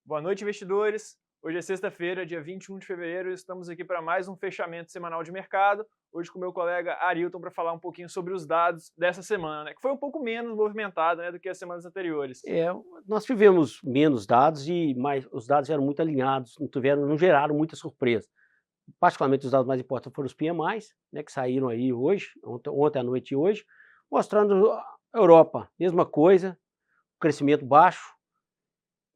Boa noite, investidores. Hoje é sexta-feira, dia 21 de fevereiro, e estamos aqui para mais um fechamento semanal de mercado. Hoje com meu colega Arilton para falar um pouquinho sobre os dados dessa semana, né, que foi um pouco menos movimentado, né, do que as semanas anteriores. É, nós tivemos menos dados os dados eram muito alinhados, não geraram muita surpresa. Particularmente os dados mais importantes foram os PMIs, né, que saíram aí hoje, ontem à noite e hoje, mostrando a Europa, mesma coisa, crescimento baixo.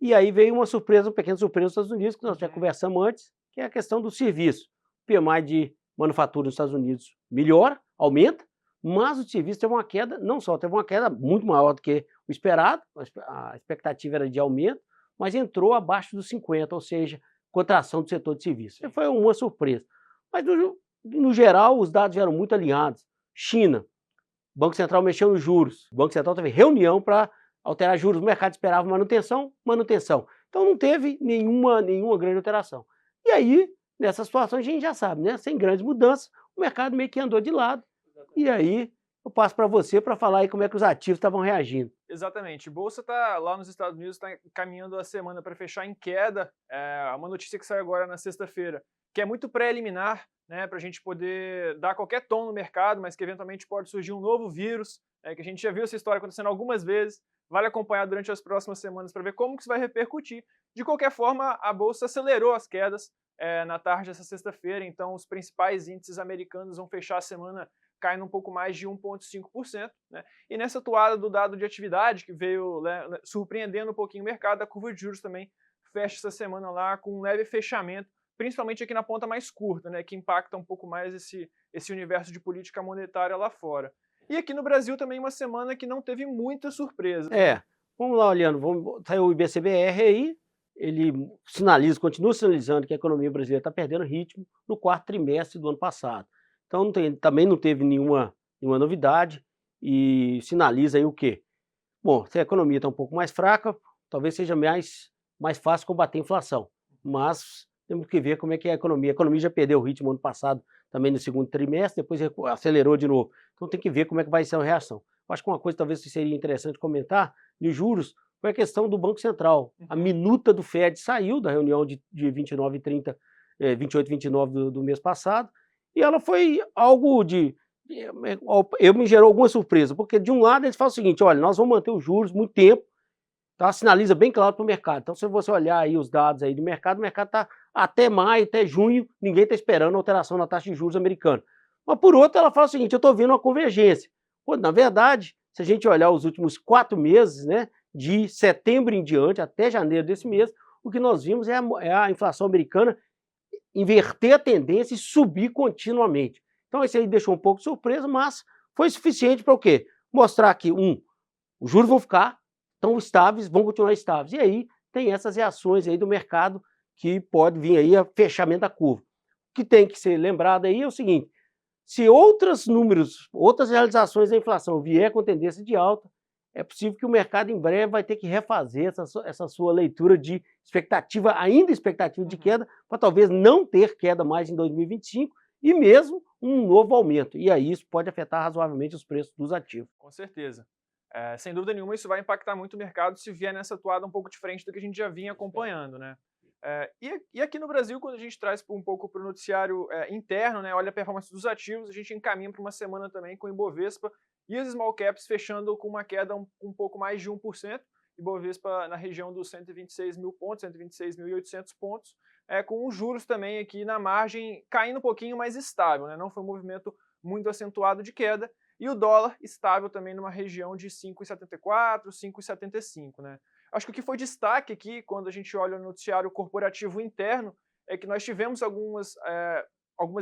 E aí veio uma surpresa, uma pequena surpresa nos Estados Unidos, que nós já conversamos antes, que é a questão do serviço. O PMI de manufatura nos Estados Unidos melhora, aumenta, mas o de serviço teve uma queda, não só teve uma queda muito maior do que o esperado, a expectativa era de aumento, mas entrou abaixo dos 50, ou seja, contração do setor de serviços. Foi uma surpresa. Mas no geral, os dados eram muito alinhados. China, o Banco Central mexeu nos juros, o Banco Central teve reunião para alterar juros, o mercado esperava manutenção. Então não teve nenhuma grande alteração. E aí, nessa situação, a gente já sabe, né? Sem grandes mudanças, o mercado meio que andou de lado. E aí, eu passo para você para falar aí como é que os ativos estavam reagindo. Exatamente. Bolsa está lá nos Estados Unidos, está caminhando a semana para fechar em queda. Uma notícia que saiu agora na sexta-feira, que é muito preliminar, né, para a gente poder dar qualquer tom no mercado, mas que eventualmente pode surgir um novo vírus, que a gente já viu essa história acontecendo algumas vezes. Vale acompanhar durante as próximas semanas para ver como que isso vai repercutir. De qualquer forma, a Bolsa acelerou as quedas na tarde dessa sexta-feira, então os principais índices americanos vão fechar a semana caindo um pouco mais de 1,5%. Né? E nessa toada do dado de atividade, que veio, né, surpreendendo um pouquinho o mercado, a curva de juros também fecha essa semana lá com um leve fechamento, principalmente aqui na ponta mais curta, né, que impacta um pouco mais esse universo de política monetária lá fora. E aqui no Brasil também uma semana que não teve muita surpresa. Vamos lá olhando, saiu o IBCBR aí, ele continua sinalizando que a economia brasileira está perdendo ritmo no quarto trimestre do ano passado. Então também não teve nenhuma novidade e sinaliza aí o quê? Bom, se a economia está um pouco mais fraca, talvez seja mais fácil combater a inflação, mas temos que ver como é que é a economia. A economia já perdeu o ritmo ano passado, também no segundo trimestre, depois acelerou de novo. Então tem que ver como é que vai ser a reação. Eu acho que uma coisa talvez seria interessante comentar, de juros, foi a questão do Banco Central. A minuta do FED saiu da reunião de 29 e 30, 28 e 29 do mês passado, e ela foi algo me gerou alguma surpresa, porque de um lado eles falam o seguinte, olha, nós vamos manter os juros muito tempo, tá? Sinaliza bem claro para o mercado. Então se você olhar aí os dados aí do mercado, o mercado está até maio, até junho, ninguém está esperando alteração na taxa de juros americana. Mas por outro ela fala o seguinte, eu estou vendo uma convergência. Pô, na verdade, se a gente olhar os últimos 4 meses, né, de setembro em diante até janeiro desse mês, o que nós vimos é a inflação americana inverter a tendência e subir continuamente. Então isso aí deixou um pouco de surpresa, mas foi suficiente para o quê? Mostrar que, os juros vão ficar tão estáveis, vão continuar estáveis. E aí tem essas reações aí do mercado que pode vir aí a fechamento da curva. O que tem que ser lembrado aí é o seguinte, se outras realizações da inflação vier com tendência de alta, é possível que o mercado em breve vai ter que refazer essa sua leitura de expectativa de queda, para talvez não ter queda mais em 2025 e mesmo um novo aumento. E aí isso pode afetar razoavelmente os preços dos ativos. Com certeza. Sem dúvida nenhuma, isso vai impactar muito o mercado se vier nessa toada um pouco diferente do que a gente já vinha acompanhando, né? E aqui no Brasil, quando a gente traz um pouco para o noticiário interno, né, olha a performance dos ativos, a gente encaminha para uma semana também com o Ibovespa e as small caps fechando com uma queda um pouco mais de 1%, Ibovespa na região dos 126 mil pontos, 126.800 pontos, com os juros também aqui na margem caindo um pouquinho mais estável, né, não foi um movimento muito acentuado de queda, e o dólar estável também numa região de 5,74, 5,75, né. Acho que o que foi destaque aqui, quando a gente olha o noticiário corporativo interno, é que nós tivemos algumas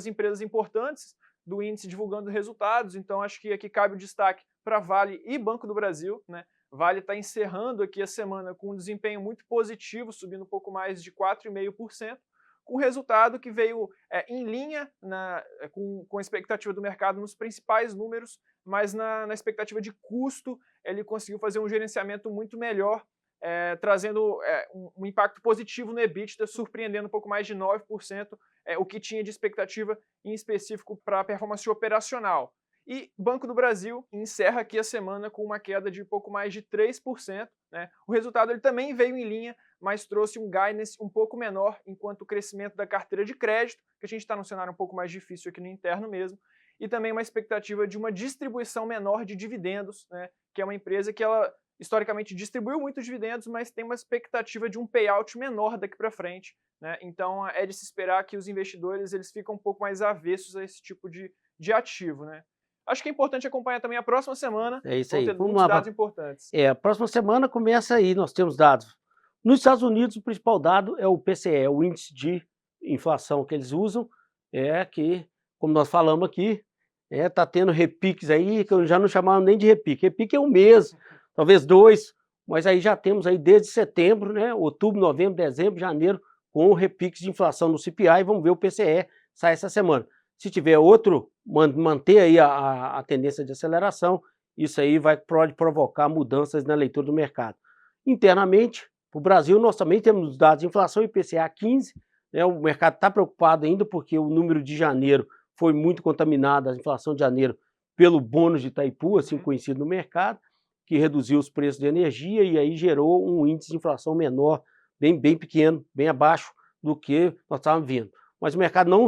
empresas importantes do índice divulgando resultados, então acho que aqui cabe o destaque para Vale e Banco do Brasil, né? Vale está encerrando aqui a semana com um desempenho muito positivo, subindo um pouco mais de 4,5%, com resultado que veio em linha com a expectativa do mercado nos principais números, mas na expectativa de custo, ele conseguiu fazer um gerenciamento muito melhor, trazendo um impacto positivo no EBITDA, surpreendendo um pouco mais de 9%, o que tinha de expectativa em específico para a performance operacional. E Banco do Brasil encerra aqui a semana com uma queda de pouco mais de 3%. Né? O resultado ele também veio em linha, mas trouxe um guidance um pouco menor enquanto o crescimento da carteira de crédito, que a gente está num cenário um pouco mais difícil aqui no interno mesmo, e também uma expectativa de uma distribuição menor de dividendos, né, que é uma empresa que ela historicamente distribuiu muitos dividendos, mas tem uma expectativa de um payout menor daqui para frente, né? Então é de se esperar que os investidores eles ficam um pouco mais avessos a esse tipo de ativo, né? Acho que é importante acompanhar também a próxima semana. É isso Vão aí. ter Vamos muitos lá. dados importantes. A próxima semana começa aí, nós temos dados. Nos Estados Unidos, o principal dado é o PCE, o índice de inflação que eles usam, que, como nós falamos aqui, tá tendo repiques aí, que eu já não chamava nem de repique. Repique é um mês, talvez 2, mas aí já temos aí desde setembro, né, outubro, novembro, dezembro, janeiro, com repiques de inflação no CPI, vamos ver o PCE sai essa semana. Se tiver outro, manter aí a tendência de aceleração, isso aí pode provocar mudanças na leitura do mercado. Internamente, para o Brasil, nós também temos dados de inflação IPCA 15, né, o mercado está preocupado ainda porque o número de janeiro foi muito contaminado, a inflação de janeiro, pelo bônus de Itaipu, assim conhecido no mercado, que reduziu os preços de energia e aí gerou um índice de inflação menor, bem pequeno, bem abaixo do que nós estávamos vendo. Mas o mercado não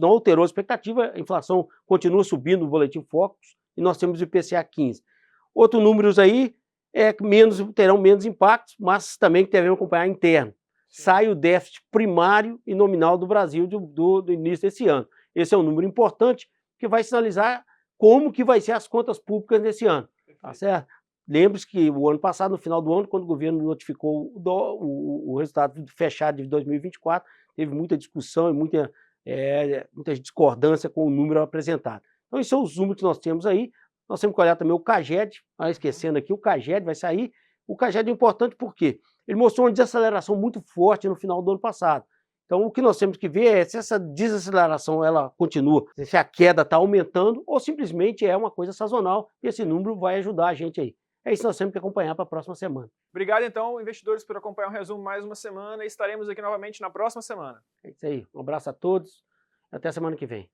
alterou a expectativa, a inflação continua subindo no boletim Focus e nós temos o IPCA 15. Outros números aí terão menos impactos, mas também que devemos acompanhar interno. Sai o déficit primário e nominal do Brasil do início desse ano. Esse é um número importante que vai sinalizar como que vai ser as contas públicas nesse ano. Tá certo? Lembre-se que o ano passado, no final do ano, quando o governo notificou o resultado fechado de 2024, teve muita discussão e muita discordância com o número apresentado. Então, esses são os números que nós temos aí. Nós temos que olhar também o CAGED, esquecendo aqui, o CAGED vai sair. O CAGED é importante porque ele mostrou uma desaceleração muito forte no final do ano passado. Então, o que nós temos que ver é se essa desaceleração ela continua, se a queda está aumentando ou simplesmente é uma coisa sazonal e esse número vai ajudar a gente aí. É isso que nós temos que acompanhar para a próxima semana. Obrigado, então, investidores, por acompanhar o resumo mais uma semana e estaremos aqui novamente na próxima semana. É isso aí. Um abraço a todos. Até a semana que vem.